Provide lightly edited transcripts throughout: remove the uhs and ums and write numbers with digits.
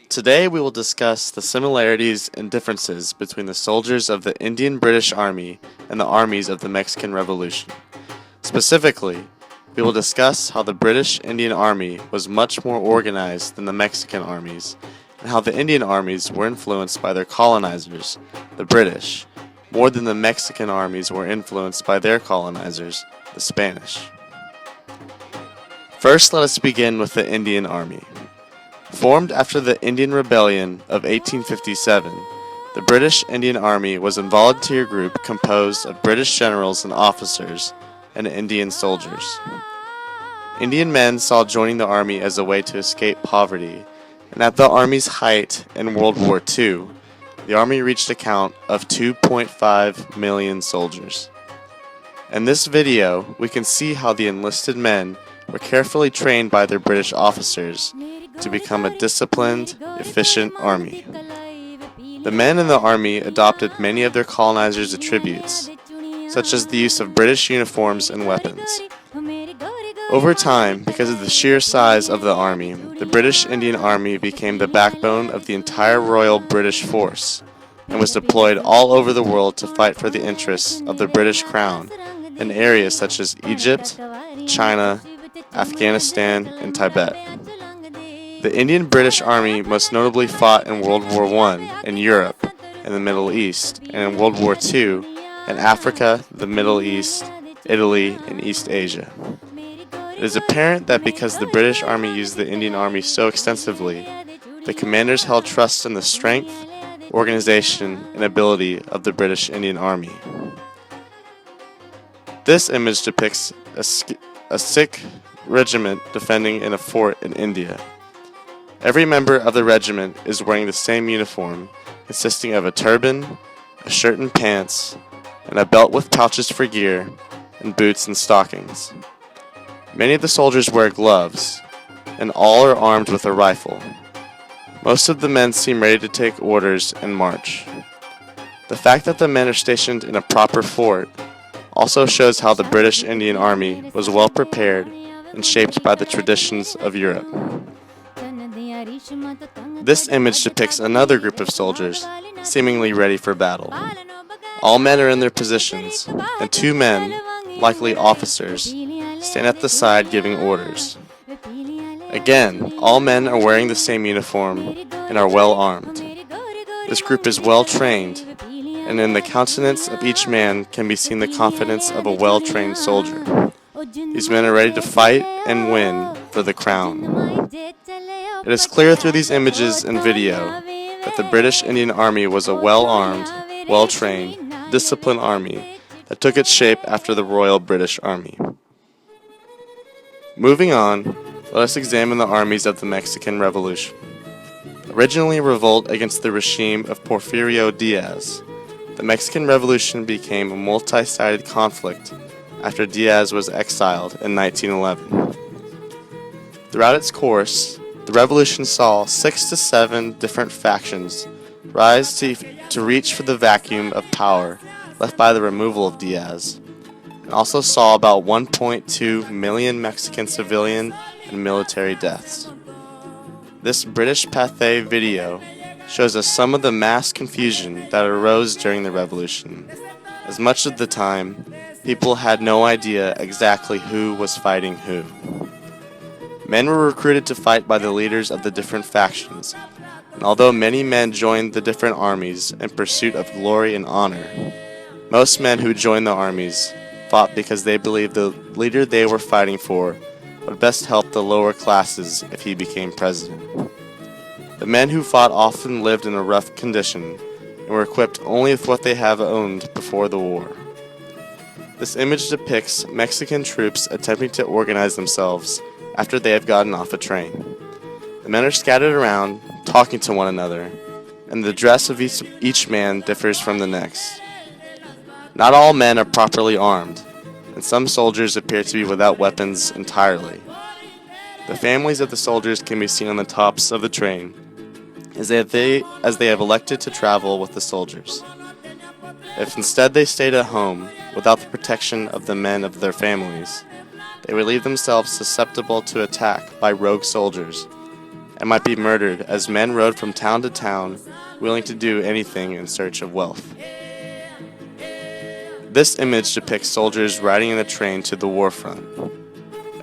Today we will discuss the similarities and differences between the soldiers of the Indian British Army and the armies of the Mexican Revolution. Specifically, we will discuss how the British Indian Army was much more organized than the Mexican armies, and how the Indian armies were influenced by their colonizers, the British, more than the Mexican armies were influenced by their colonizers, the Spanish. First, let us begin with the Indian Army. Formed after the Indian Rebellion of 1857, the British Indian Army was a volunteer group composed of British generals and officers and Indian soldiers. Indian men saw joining the army as a way to escape poverty, and at the army's height in World War II, the army reached a count of 2.5 million soldiers. In this video, we can see how the enlisted men were carefully trained by their British officers to become a disciplined, efficient army. The men in the army adopted many of their colonizers' attributes, such as the use of British uniforms and weapons. Over time, because of the sheer size of the army, the British Indian Army became the backbone of the entire Royal British Force and was deployed all over the world to fight for the interests of the British Crown in areas such as Egypt, China, Afghanistan, and Tibet. The Indian British Army most notably fought in World War I in Europe and the Middle East, and in World War II in Africa, the Middle East, Italy, and East Asia. It is apparent that because the British Army used the Indian Army so extensively, the commanders held trust in the strength, organization, and ability of the British Indian Army. This image depicts a Sikh regiment defending in a fort in India. Every member of the regiment is wearing the same uniform, consisting of a turban, a shirt and pants, and a belt with pouches for gear, and boots and stockings. Many of the soldiers wear gloves, and all are armed with a rifle. Most of the men seem ready to take orders and march. The fact that the men are stationed in a proper fort also shows how the British Indian Army was well prepared and shaped by the traditions of Europe. This image depicts another group of soldiers, seemingly ready for battle. All men are in their positions, and two men, likely officers, stand at the side giving orders. Again, all men are wearing the same uniform and are well armed. This group is well trained, and in the countenance of each man can be seen the confidence of a well-trained soldier. These men are ready to fight and win for the crown. It is clear through these images and video that the British Indian Army was a well-armed, well-trained, disciplined army that took its shape after the Royal British Army. Moving on, let us examine the armies of the Mexican Revolution. Originally a revolt against the regime of Porfirio Diaz, the Mexican Revolution became a multi-sided conflict after Diaz was exiled in 1911. Throughout its course, the revolution saw 6 to 7 different factions rise to reach for the vacuum of power left by the removal of Diaz, and also saw about 1.2 million Mexican civilian and military deaths. This British Pathé video shows us some of the mass confusion that arose during the revolution, as much of the time people had no idea exactly who was fighting who. Men were recruited to fight by the leaders of the different factions, and although many men joined the different armies in pursuit of glory and honor, most men who joined the armies fought because they believed the leader they were fighting for would best help the lower classes if he became president. The men who fought often lived in a rough condition and were equipped only with what they have owned before the war. This image depicts Mexican troops attempting to organize themselves after they have gotten off a train. The men are scattered around, talking to one another, and the dress of each man differs from the next. Not all men are properly armed, and some soldiers appear to be without weapons entirely. The families of the soldiers can be seen on the tops of the train, as they have elected to travel with the soldiers. If instead they stayed at home, without the protection of the men of their families, they would leave themselves susceptible to attack by rogue soldiers, and might be murdered as men rode from town to town, willing to do anything in search of wealth. This image depicts soldiers riding in a train to the war front.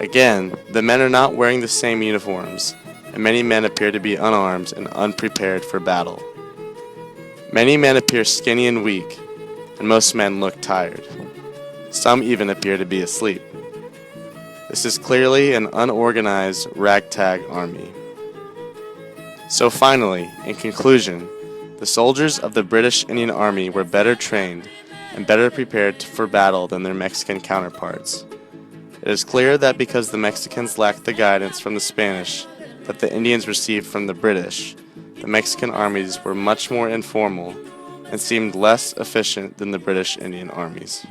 Again, the men are not wearing the same uniforms, and many men appear to be unarmed and unprepared for battle. Many men appear skinny and weak, and most men look tired. Some even appear to be asleep. This is clearly an unorganized, ragtag army. So finally, in conclusion, the soldiers of the British Indian Army were better trained and better prepared for battle than their Mexican counterparts. It is clear that because the Mexicans lacked the guidance from the Spanish that the Indians received from the British, the Mexican armies were much more informal and seemed less efficient than the British Indian armies.